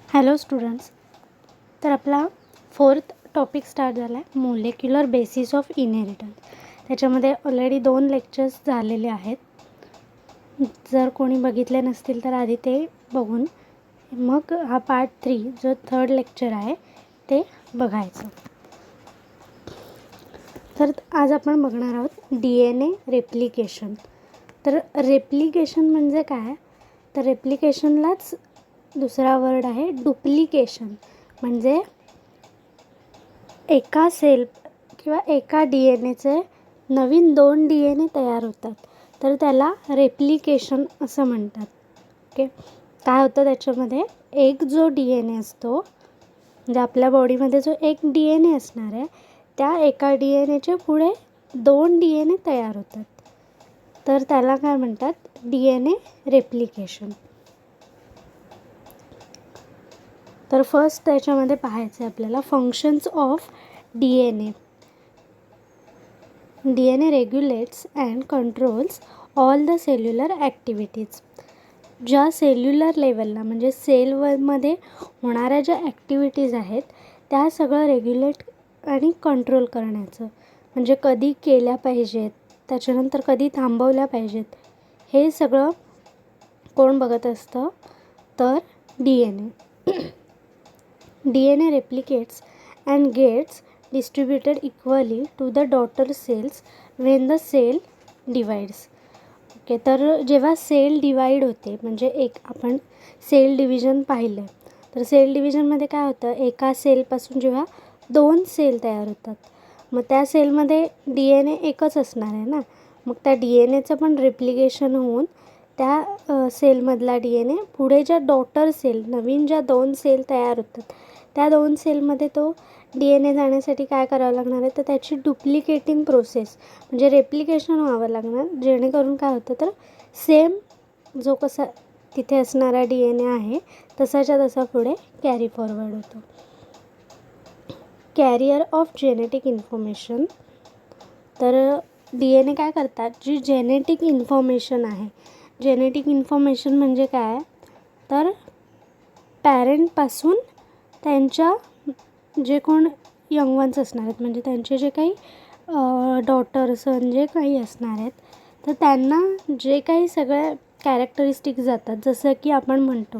Hello students. तर आपला 4th topic start झाला आहे, मोलेक्युलर बेसिस ऑफ इनहेरिटन्स. त्याच्यामध्ये ऑलरेडी 2 लेक्चर्स झालेले आहेत. जर कोणी बघितले नसतील तर आधी ते बघून मग हा पार्ट 3 जो 3rd लेक्चर आहे ते बघायचं. तर आज आपण बघणार आहोत DNA रेप्लिकेशन. तर रेप्लिकेशन म्हणजे काय? तर रेप्लिकेशनलाच दुसरा वर्ड आहे डुप्लिकेशन. म्हणजे एका सेल किंवा एका DNAचे नवीन 2 DNA तयार होतात, तर त्याला रेप्लिकेशन असं म्हणतात. ओके, काय होतं त्याच्यामध्ये? एक जो DNA असतो, म्हणजे आपल्या बॉडीमध्ये जो एक DNA असणार आहे, त्या एका DNAचे पुढे 2 DNA तयार होतात, तर त्याला काय म्हणतात? DNA replication. तर फर्स्ट त्याच्यामध्ये पाहायचं आहे आपल्याला functions of DNA. DNA रेग्युलेट्स and controls all the cellular activities. ज्या सेल्युलर लेवलला म्हणजे सेलमध्ये होणाऱ्या ज्या ॲक्टिव्हिटीज आहेत त्या सगळं रेग्युलेट आणि कंट्रोल करण्याचं, म्हणजे कधी केल्या पाहिजेत, त्याच्यानंतर कधी थांबवल्या पाहिजेत, हे सगळं कोण बघत असतं? तर DNA. DNA replicates and gets distributed equally to the daughter cells when the cell divides. Okay, तर जेव्हा सेल डिवाईड होते, म्हणजे एक आपण सेल डिव्हिजन पाहिलं, तर सेल डिव्हिजनमध्ये काय होतं? एका सेलपासून जेव्हा 2 सेल तयार होतात, मग त्या सेलमध्ये DNA एकच असणार आहे ना, मग त्या DNAचं पण रेप्लिकेशन होऊन त्या सेलमधला DNA पुढे ज्या डॉटर सेल, नवीन ज्या 2 सेल तयार होतात, त्या 2 सेलमध्ये तो DNA जाण्यासाठी काय करावं लागणार आहे? तर त्याची डुप्लिकेटिंग प्रोसेस म्हणजे रेप्लिकेशन व्हावं लागणार, जेणेकरून काय होतं? तर सेम जो कसा तिथे असणारा DNA आहे तसाच्या तसा पुढे कॅरी फॉरवर्ड होतो. Carrier of genetic information. तर DNA काय करतात? जी जेनेटिक इन्फॉर्मेशन आहे, जेनेटिक इन्फॉर्मेशन म्हणजे काय? तर पॅरेंटपासून त्यांच्या जे कोण यंग वन्स असणार आहेत, म्हणजे त्यांचे जे काही डॉटर सन जे काही असणार आहेत, तर त्यांना जे काही सगळ्या कॅरेक्टरिस्टिक्स जातात, जसं की आपण म्हणतो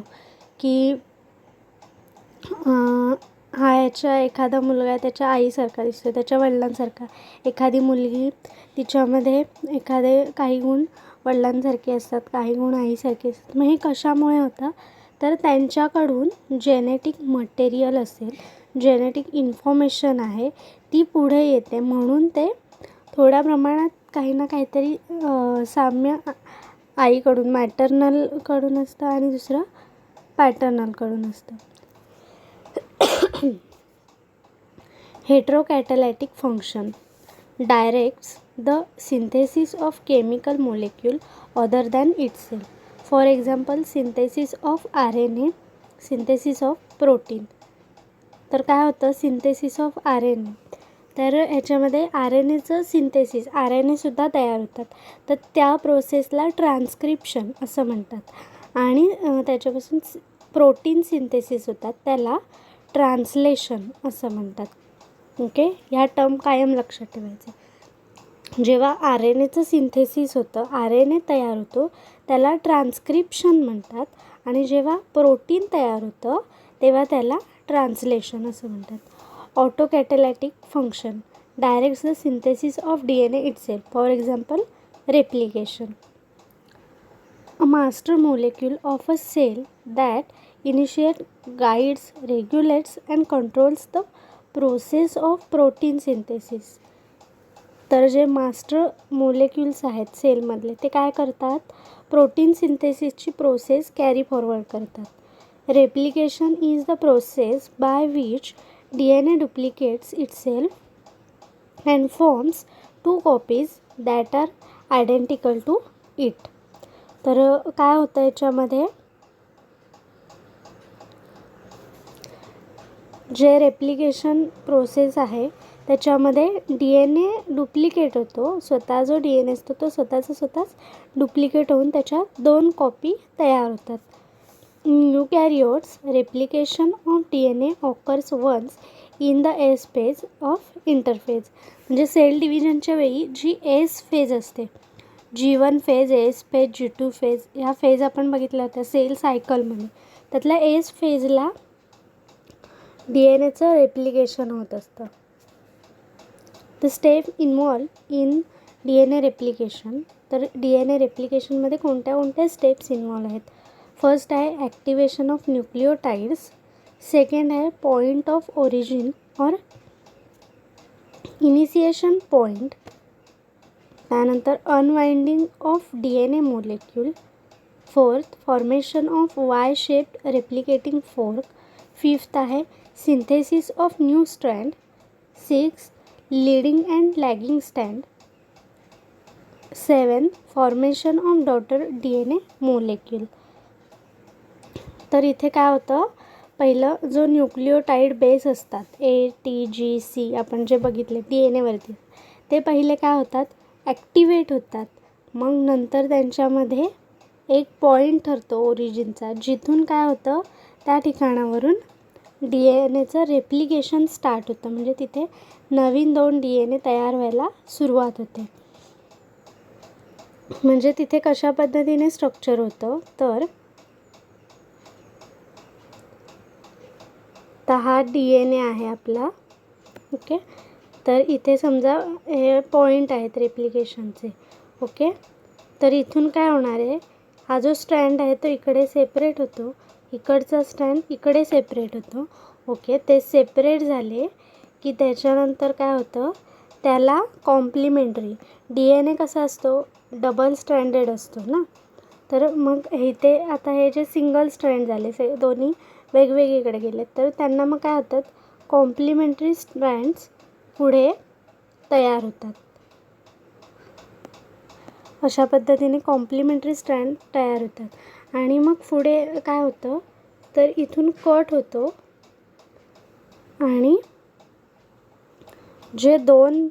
की हा याच्या एखादा मुलगा त्याच्या आईसारखा दिसतो, त्याच्या वडिलांसारखा. एखादी मुलगी तिच्यामध्ये काही गुण वडिलांसारखे असतात, काही गुण आईसारखे असतात. मग हे कशामुळे होतं? तर त्यांच्याकडून जेनेटिक मटेरियल असेल, जेनेटिक इन्फॉर्मेशन आहे, ती पुढे येते, म्हणून ते थोड्या प्रमाणात काही ना काहीतरी साम्य आईकडून मॅटर्नलकडून असतं आणि दुसरं पॅटर्नलकडून असतं. हेटेरोकॅटॅलिटिक function directs the synthesis of chemical molecule other than itself. For example, synthesis of RNA, synthesis of protein. तर काय होतं? Synthesis of RNA. तर ह्याच्यामध्ये RNAचं सिंथेसिस, RNAसुद्धा तयार होतात, तर त्या प्रोसेसला ट्रान्स्क्रिप्शन असं म्हणतात. आणि त्याच्यापासून प्रोटीन सिंथेसिस होतात, त्याला ट्रान्सलेशन असं म्हणतात. ओके, ह्या टर्म कायम लक्षात ठेवायचं. जेव्हा RNAचं सिंथेसिस होतं, RNA तयार होतो, त्याला ट्रान्स्क्रिप्शन म्हणतात. आणि जेव्हा प्रोटीन तयार होतं तेव्हा त्याला ट्रान्सलेशन असं म्हणतात. Autocatalytic function directs the synthesis of DNA itself. For example, replication. A master molecule of a cell that initiate, guides, regulates and controls the process of protein synthesis. तर जे मास्टर मोलेक्युल्स आहेत सेलमधले, ते काय करतात? Protein सिंथेसिसची process carry forward करतात. Replication is the process by which DNA duplicates itself and forms 2 copies that are identical to it. तर काय होतं याच्यामध्ये? जे रेप्लिकेशन प्रोसेस आहे त्याच्यामध्ये DNA डुप्लिकेट होतो, स्वतः जो DNA असतो तो स्वतःच डुप्लिकेट होऊन त्याच्यात 2 कॉपी तयार होतात. eukaryotes, replication of DNA occurs once in the S phase of interphase. म्हणजे सेल डिव्हिजनच्या वेळी जी एस फेज असते, G1 phase, S phase, G2 phase, ह्या फेज आपण बघितल्या होत्या सेल सायकलमध्ये. त्यातल्या एस फेजला DNA रेप्लिकेशन होत असतं. The step involve in DNA replication. तर DNA रेप्लिकेशनमध्ये कोणत्या स्टेप्स इन्व्हॉल्व आहेत? फर्स्ट आहे ॲक्टिवेशन ऑफ न्यूक्लिओटाइड्स, सेकंड आहे पॉईंट ऑफ ओरिजिन और इनिशिएशन पॉईंट, त्यानंतर unwinding of DNA molecule, fourth formation of Y shaped replicating fork, fifth आहे synthesis of new strand, six leading and lagging stand, seven formation of daughter DNA molecule. तर इथे काय होतं, पहिलं जो न्यूक्लिओटाइड base असतात ATGC आपण जे बघितले DNAवरती, ते पहिले काय होतात, ॲक्टिवेट होतात. मग नंतर त्यांच्यामध्ये एक पॉईंट ठरतो ओरिजिनचा, जिथून काय होतं त्या ठिकाणावरून DNAचं रेप्लिकेशन स्टार्ट होतं. म्हणजे तिथे नवीन 2 DNA तयार व्हायला सुरुवात होते. म्हणजे तिथे कशा पद्धतीने स्ट्रक्चर होतं, तर हा DNA आहे आपला. ओके, तर इथे समजा हे पॉईंट आहेत रेप्लिकेशनचे. ओके, तर इथून काय होणार आहे, हा जो स्ट्रँड आहे तो इकडे सेपरेट होतो, इकडचा स्ट्रँड इकडे सेपरेट होतो. ओके, ते सेपरेट झाले की त्याच्यानंतर काय होतं, त्याला कॉम्प्लिमेंटरी DNA कसा असतो, डबल स्ट्रँडेड असतो ना. तर मग इथे आता हे जे सिंगल स्ट्रँड झाले, दोन्ही वेगवेगळीकडे गेले, तर त्यांना मग काय होतात, कॉम्प्लिमेंटरी स्ट्रँड्स पुढे तयार होतात. अशा पद्धतीने कॉम्प्लिमेंटरी स्ट्रँड तयार होतात. आणि मग पुढे काय होतं, तर इथून कट होतो आणि जे 2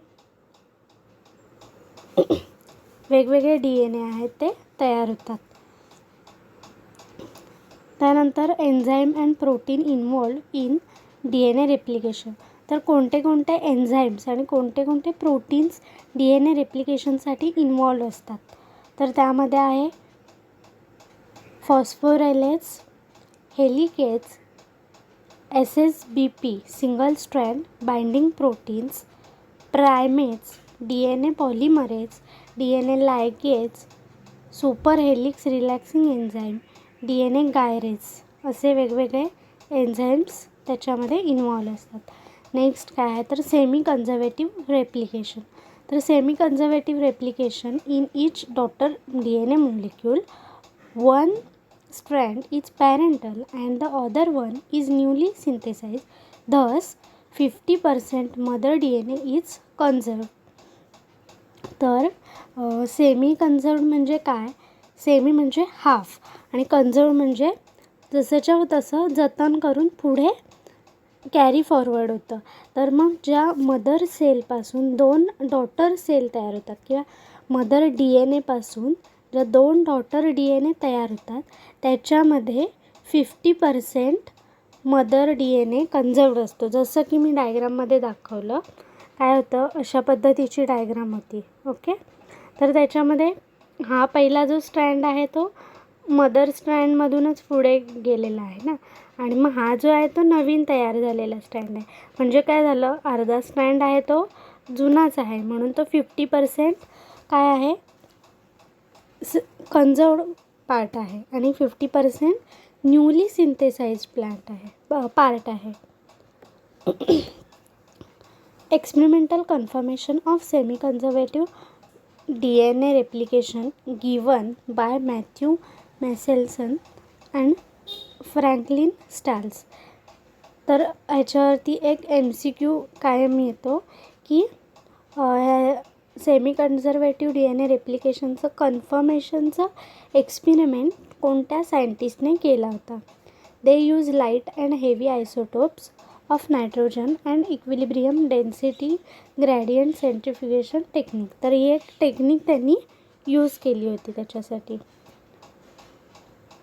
वेगवेगळे DNA आहेत ते तयार होतात. त्यानंतर enzyme and protein involve in DNA replication. तर कोणते एन्झाईम्स आणि कोणते प्रोटीन्स DNA रेप्लिकेशनसाठी इन्व्हॉल्व असतात, तर त्यामध्ये आहे phosphorylase, helicase, SSBP single strand binding proteins, primase, DNA polymerase, DNA ligase, super helix relaxing enzyme, DNA gyrase, असे वेगवेगळे एन्झाईम्स त्याच्यामध्ये इन्व्हॉल्व असतात. नेक्स्ट काय आहे, तर सेमी कन्झर्वेटिव्ह रेप्लिकेशन. तर semi conservative replication in each daughter DNA molecule, one strand is parental and the other one is newly synthesized. Thus, 50% mother DNA is conserved. तर semi कन्झर्व्ड म्हणजे काय, semi म्हणजे half आणि कन्झर्व्ड म्हणजे जसंच्या तसं जतन करून पुढे कॅरी फॉरवर्ड होतं. तर मग ज्या मदर सेलपासून 2 डॉटर सेल तयार होतात किंवा मदर DNAपासून ज्या 2 डॉटर DNA तयार होतात, त्याच्यामध्ये 50% मदर DNA कन्झर्व्ड असतो. जसं की मी डायग्राममध्ये दाखवलं, काय होतं, अशा पद्धतीची डायग्राम होती. ओके, तर त्याच्यामध्ये हा पहिला जो स्ट्रँड आहे तो मदर स्ट्रँडमधूनच पुढे गेलेला आहे ना, आणि मग हा जो आहे तो नवीन तयार झालेला स्ट्रँड आहे. म्हणजे काय झालं, अर्धा स्ट्रँड आहे तो जुनाच आहे, म्हणून तो 50% काय आहे, कन्झर्व्ड पार्ट आहे आणि 50% न्यूली सिंथेसाइज्ड पार्ट आहे. Experimental confirmation of semi conservative DNA replication given by Matthew Meselson and Franklin Stahls. तर ह्याच्यावरती एक MCQ कायम येतो की सेमी कन्झर्वेटिव्ह DNA रेप्लिकेशनचं कन्फर्मेशनचं एक्सपेरिमेंट कोणत्या सायंटिस्टने केला होता. They use light and heavy isotopes of nitrogen and equilibrium density gradient centrifugation technique. तर ही एक टेक्निक त्यांनी यूज केली होती त्याच्यासाठी.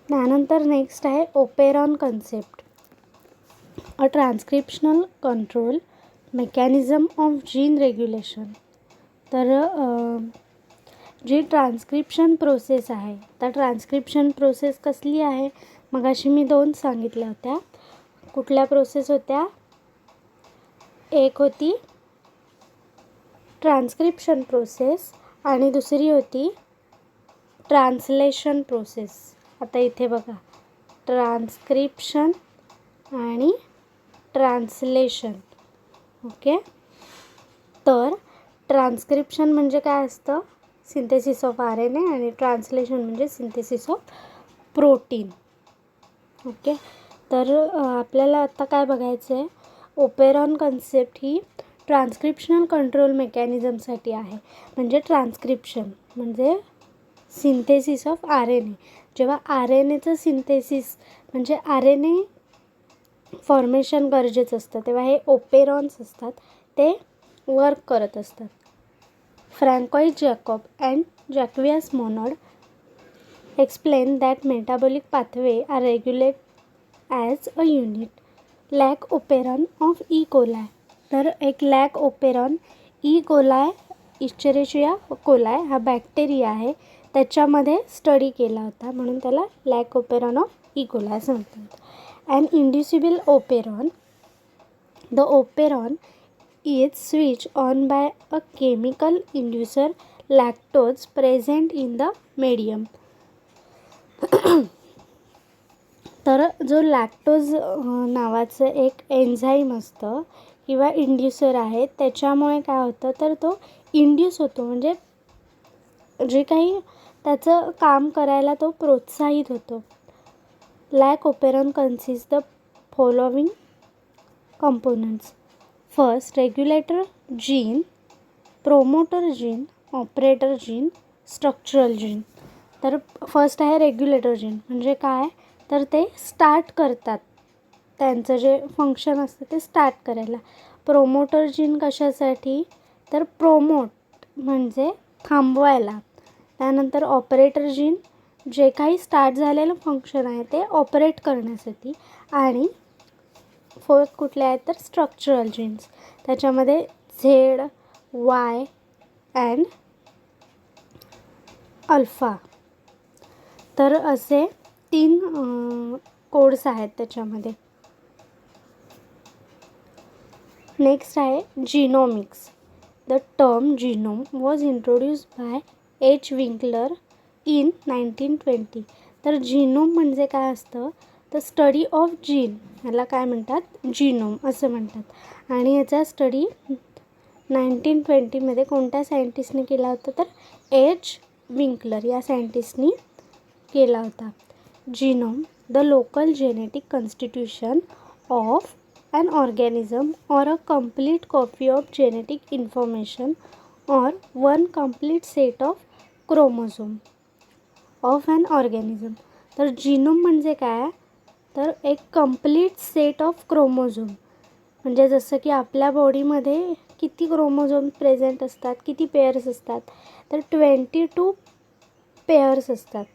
त्यानंतर नेक्स्ट आहे operon concept, a transcriptional control mechanism of gene regulation. तर जी ट्रान्स्क्रिप्शन प्रोसेस आहे, तर ट्रान्स्क्रिप्शन प्रोसेस कसली आहे, मगाशी मी 2 सांगितल्या होत्या. कुठल्या प्रोसेस होत्या? एक होती ट्रान्स्क्रिप्शन प्रोसेस आणि दुसरी होती ट्रान्सलेशन प्रोसेस. आता इथे बघा, ट्रान्स्क्रिप्शन आणि ट्रान्सलेशन. ओके, तर ट्रान्स्क्रिप्शन म्हणजे काय असतं? सिंथेसिस ऑफ RNA आणि ट्रान्सलेशन म्हणजे सिंथेसिस ऑफ प्रोटीन. ओके, तर आपल्याला आता काय बघायचं आहे? ओपेरॉन कन्सेप्ट ही ट्रान्स्क्रिप्शनल कंट्रोल मेकॅनिझमसाठी आहे. म्हणजे ट्रान्स्क्रिप्शन म्हणजे सिंथेसिस ऑफ RNA. जेव्हा RNAचं सिंथेसिस म्हणजे RNA फॉर्मेशन गरजेचं असतं, तेव्हा हे ओपेरॉन्स असतात, ते वर्क करत असतात. Francois Jacob and Jacques Monod explain that metabolic pathway are regulated as a unit. Lac operon of E coli. तर एक lac operon E coli, Escherichia coli हा बॅक्टेरिया आहे, त्याच्यामध्ये स्टडी केला होता, म्हणून त्याला lac operon of E coli असं म्हणतात. And inducible operon, the operon is switched on by a chemical inducer lactose present in the medium. तर जो लॅक्टोज नावाचं एक एन्झाईम असतं किंवा इंड्युसर आहे, त्याच्यामुळे काय होतं, तर तो इंड्यूस होतो, म्हणजे जे काही त्याचं काम करायला तो प्रोत्साहित होतो. Lac operon consist the following components. First, regulator gene, promoter gene, operator gene, structural gene. तर फर्स्ट आहे रेग्युलेटर जीन. म्हणजे काय, तर ते स्टार्ट करतात, त्यांचं जे फंक्शन असतं ते स्टार्ट करायला. प्रोमोटर जीन कशासाठी, तर प्रोमोट म्हणजे थांबवायला. त्यानंतर ऑपरेटर जीन जे काही स्टार्ट झालेलं फंक्शन आहे ते ऑपरेट करण्यासाठी. आणि फोर्थ कुठले आहेत, तर स्ट्रक्चरल जीन्स. त्याच्यामध्ये झेड, वाय अँड अल्फा. तर असे 3 कोड्स आहेत त्याच्यामध्ये. नेक्स्ट आहे genomics. The term genome was introduced by H. Winkler in 1920. तर जीनोम म्हणजे काय असतं, तर स्टडी ऑफ जीन, ह्याला काय म्हणतात, जीनोम असं म्हणतात. आणि याचा स्टडी 1920मध्ये कोणत्या सायंटिस्टने केला होता, तर H. विंकलर या सायंटिस्टनी केला होता. Genome, the local genetic constitution of an organism or a complete copy of genetic information or one complete set of chromosome of an organism. तर जीनोम म्हणजे काय, तर एक कंप्लीट सेट ऑफ क्रोमोझोम. म्हणजे जसं की आपल्या बॉडीमध्ये किती क्रोमोझोम प्रेझेंट असतात, किती पेअर्स असतात, तर 22 पेअर्स असतात.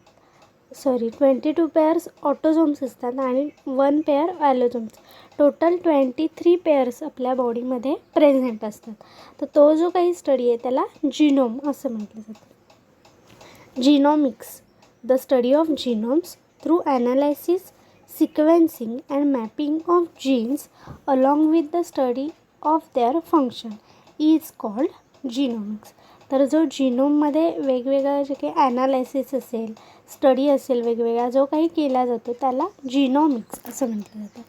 22 पेअर्स ऑटोझोम्स असतात आणि 1 पेअर ॲलोझोम्स. टोटल 23 पेअर्स आपल्या बॉडीमध्ये प्रेझेंट असतात. तर तो जो काही स्टडी आहे त्याला जीनोम असं म्हटलं जातं. Genomics, the study of genomes through analysis, sequencing and mapping of genes along with the study of their function is called genomics. तर जो जीनोममध्ये वेगवेगळं जे काही ॲनालायसिस असेल, स्टडी असेल वेगवेगळा जो काही केला जातो त्याला जीनोमिक्स असं म्हटलं जातं.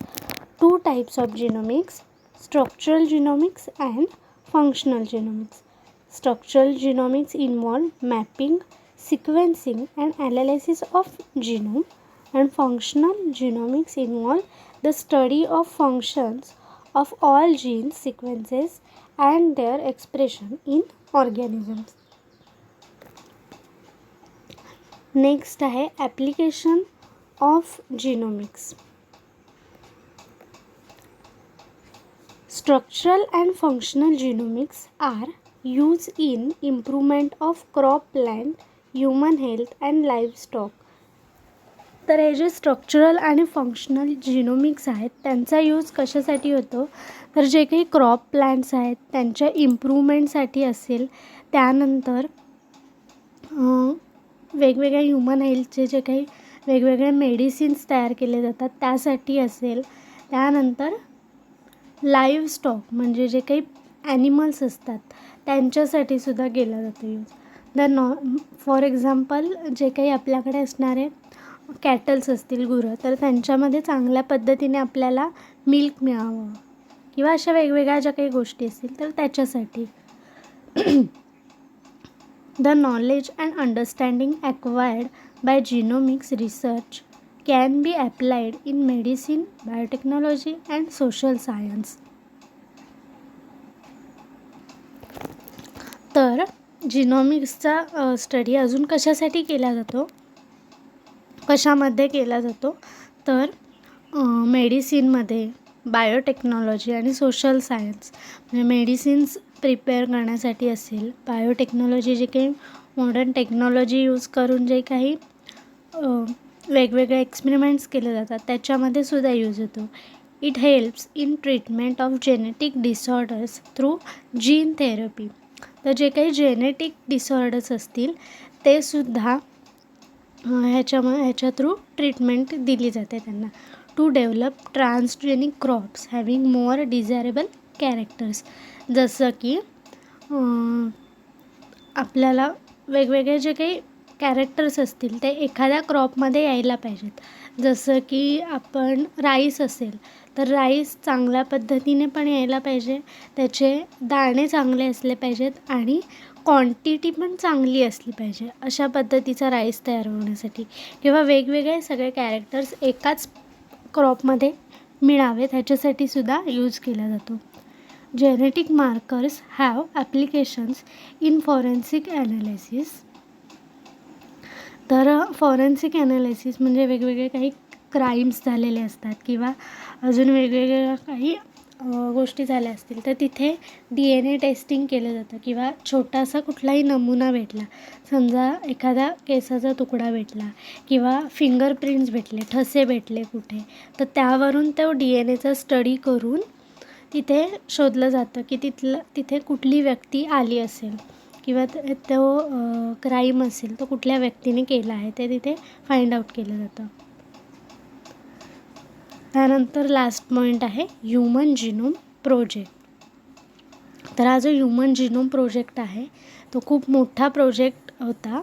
2 types of genomics, structural genomics and functional genomics. Structural genomics involve mapping, sequencing and analysis of genome, and functional genomics involve the study of functions of all genes sequences and their expression in organisms. Next आहे application of genomics. Structural and functional genomics are used in improvement of crop plant, human health and livestock. तर हे जे structural आणि functional genomics आहेत त्यांचा use कशासाठी होतो, तर जे काही क्रॉप प्लांट्स आहेत त्यांच्या इम्प्रूव्हमेंटसाठी असेल, त्यानंतर वेगवेगळ्या ह्युमन हेल्थचे जे काही वेगवेगळे मेडिसिन्स तयार केले जातात त्यासाठी असेल, त्यानंतर लाईव्ह स्टॉक म्हणजे जे काही ॲनिमल्स असतात त्यांच्यासाठी सुद्धा केला जातो यूज. फॉर एक्झाम्पल जे काही आपल्याकडे असणारे कॅटल्स असतील, गुरं, तर त्यांच्यामध्ये चांगल्या पद्धतीने आपल्याला मिल्क मिळावं किंवा अशा वेगवेगळ्या ज्या काही गोष्टी असतील तर त्याच्यासाठी. The knowledge and understanding acquired by genomics research can be applied in medicine, biotechnology and social science. तर जिनोमिक्सचा स्टडी अजून कशासाठी केला जातो, कशामध्ये केला जातो, तर मेडिसिनमध्ये, बायोटेक्नॉलॉजी आणि सोशल सायन्स म्हणजे मेडिसिन्स प्रिपेअर करण्यासाठी असेल, बायोटेक्नॉलॉजी जे काही मॉडर्न टेक्नॉलॉजी यूज करून जे काही वेगवेगळे एक्सपेरिमेंट्स केले जातात त्याच्यामध्ये सुद्धा यूज होतो. It helps in treatment of genetic disorders through gene therapy. तर जे काही जेनेटिक डिसऑर्डर्स असतील ते सुद्धा ह्याच्या थ्रू ट्रीटमेंट दिली जाते त्यांना. To develop transgenic crops having more desirable characters. जसं की आपल्याला वेगवेगळे जे काही कॅरेक्टर्स असतील ते एखाद्या क्रॉपमध्ये यायला पाहिजेत. जसं की आपण राईस असेल तर राईस चांगल्या पद्धतीने पण यायला पाहिजे, त्याचे दाणे चांगले असले पाहिजेत आणि क्वांटिटी पण चांगली असली पाहिजे, अशा पद्धतीचा राईस तयार होण्यासाठी. किंवा वेगवेगळे सगळे कॅरेक्टर्स एकाच क्रॉपमध्ये मिळावेत ह्याच्यासाठी सुद्धा यूज केला जातो. Genetic markers have applications in forensic analysis. तर फॉरेन्सिक ॲनालिसिस म्हणजे वेगवेगळे काही क्राईम्स झालेले असतात किंवा अजून वेगवेगळ्या काही गोष्टी झाल्या असतील तर तिथे DNA टेस्टिंग केलं जातं. किंवा छोटासा कुठलाही नमुना भेटला, समजा एखादा केसाचा तुकडा भेटला किंवा फिंगरप्रिंट्स भेटले, ठसे भेटले कुठे, तर त्यावरून तो DNAचा स्टडी करून तिथे शोधलं जातं की तिथे कुठली व्यक्ती आली असेल किंवा तो क्राईम असेल तो कुठल्या व्यक्तीने केला आहे ते तिथे फाइंड आउट केलं जातं. त्यानंतर लास्ट पॉईंट आहे ह्युमन जिनोम प्रोजेक्ट. तर हा जो ह्युमन जिनोम प्रोजेक्ट आहे तो खूप मोठा प्रोजेक्ट होता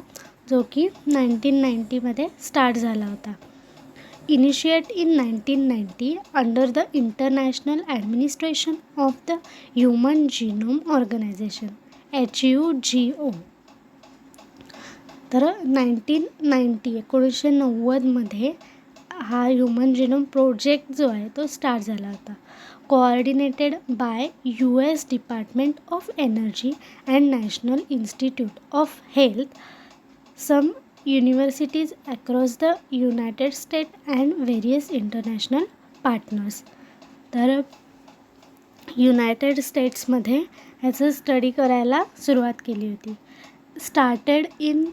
जो की 1990मध्ये स्टार्ट झाला होता. Initiate in 1990 under the international administration of the human genome organization HUGO. तर 1990मध्ये हा ह्युमन जिनोम प्रोजेक्ट जो आहे तो स्टार्ट झाला होता. Coordinated by US department of energy and national institute of health, some universities across the united state and various international partners. तर united स्टेट्समध्ये ह्याचं स्टडी करायला सुरुवात केली होती. Started in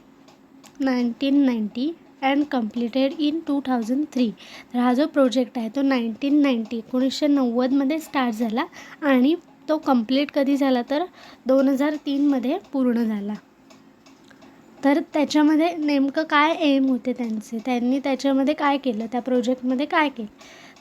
1990 and completed in 2003. तर हा जो प्रोजेक्ट आहे तो 1990मध्ये स्टार्ट झाला आणि तो कंप्लीट कधी झाला तर 2003मध्ये पूर्ण झाला. तर त्याच्यामध्ये नेमकं काय एम होते त्यांनी त्याच्यामध्ये काय केलं, त्या प्रोजेक्टमध्ये काय केलं,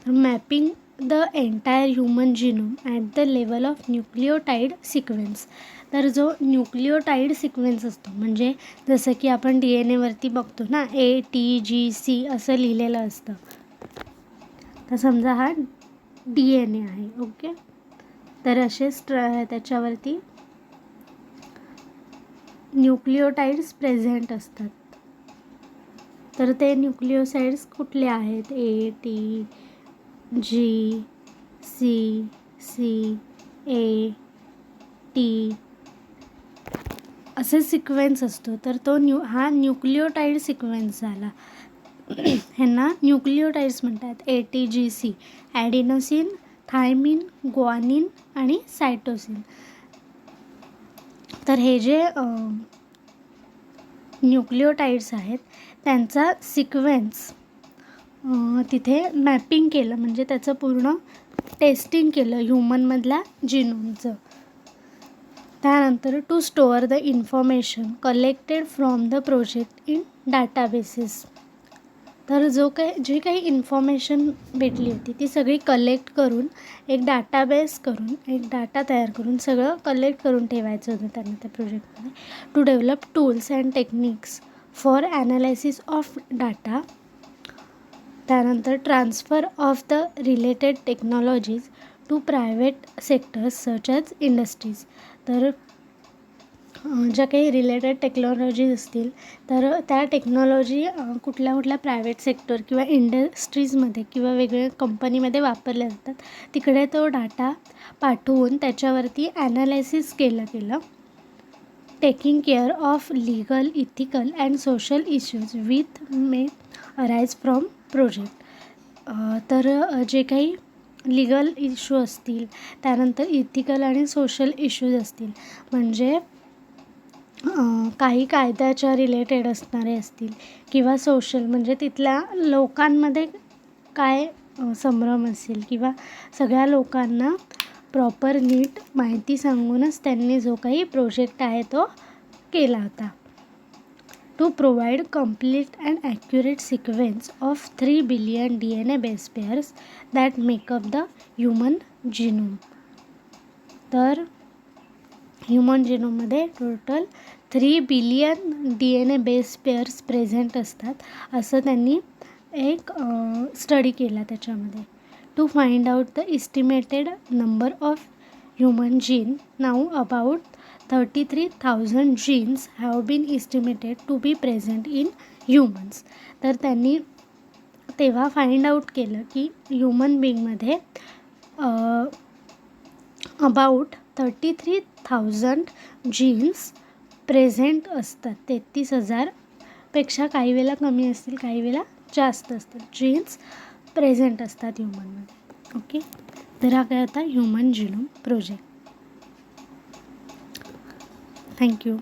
तर mapping the entire human genome at the level of nucleotide sequence. तर जो न्यूक्लिओटाईड सिक्वेन्स असतो म्हणजे जसं की आपण DNAवरती बघतो ना ATGC असं लिहिलेलं असतं, तर समजा हा DNA आहे, ओके. तर असेच त्याच्यावरती न्यूक्लिओटाईड्स प्रेझेंट असतात. तर ते न्यूक्लिओसाइड्स कुठले आहेत, ATGC, CA, T असे सिक्वेन्स असतो. तर तो हा न्यूक्लिओटाईड सिक्वेन्स झाला. ह्यांना न्यूक्लिओटाईड्स म्हणतात. ATGC ॲडिनोसिन, थायमिन, ग्वानिन आणि सायटोसिन. तर हे जे न्यूक्लिओटाईड्स आहेत त्यांचा सिक्वेन्स तिथे मॅपिंग केलं, म्हणजे त्याचं पूर्ण टेस्टिंग केलं ह्युमनमधल्या जिनोमचं. त्यानंतर to store the information collected from the project in databases. तर जी काही इन्फॉर्मेशन भेटली होती ती सगळी कलेक्ट करून एक डाटाबेस करून, एक डाटा तयार करून सगळं कलेक्ट करून ठेवायचं होतं त्यांना त्या प्रोजेक्टमध्ये. To develop tools and techniques for analysis of data. त्यानंतर transfer of the related technologies to private sectors such as industries. तर ज्या काही रिलेटेड टेक्नॉलॉजीज असतील तर त्या टेक्नॉलॉजी कुठल्या प्रायव्हेट सेक्टर किंवा इंडस्ट्रीजमध्ये किंवा वेगवेगळ्या कंपनीमध्ये वापरल्या जातात, तिकडे तो डाटा पाठवून त्याच्यावरती ॲनालायसिस केलं taking care of legal, ethical and social issues with may arise from project. तर जे काही लीगल इश्यू असतील, त्यानंतर इथिकल आणि सोशल इश्यूज असतील, म्हणजे काही कायद्याच्या रिलेटेड असणारे असतील किंवा सोशल, म्हणजे तिथल्या लोकांमध्ये काय संभ्रम असेल किंवा सगळ्या लोकांना प्रॉपर नीट माहिती सांगूनच त्यांनी जो काही प्रोजेक्ट आहे तो केला होता. To provide complete and accurate sequence of 3 billion DNA base pairs that make up the human genome. तर ह्युमन जिनोममध्ये total 3 billion DNA base pairs present असतात, असं त्यांनी एक स्टडी केला त्याच्यामध्ये. To find out the estimated number of human gene. Now about 33,000 genes have been estimated to be present in humans. तर त्यांनी तेव्हा फाइंड आउट केलं की ह्युमन बिंगमध्ये अबाउट 33,000 जीन्स प्रेझेंट असतात. 33,000 पेक्षा काही वेळेला कमी असतील, काही वेळेला जास्त असतील जीन्स प्रेझेंट असतात ह्युमनमध्ये. ओके, तर हा काय होता ह्युमन जिनोम प्रोजेक्ट. थँक्यू.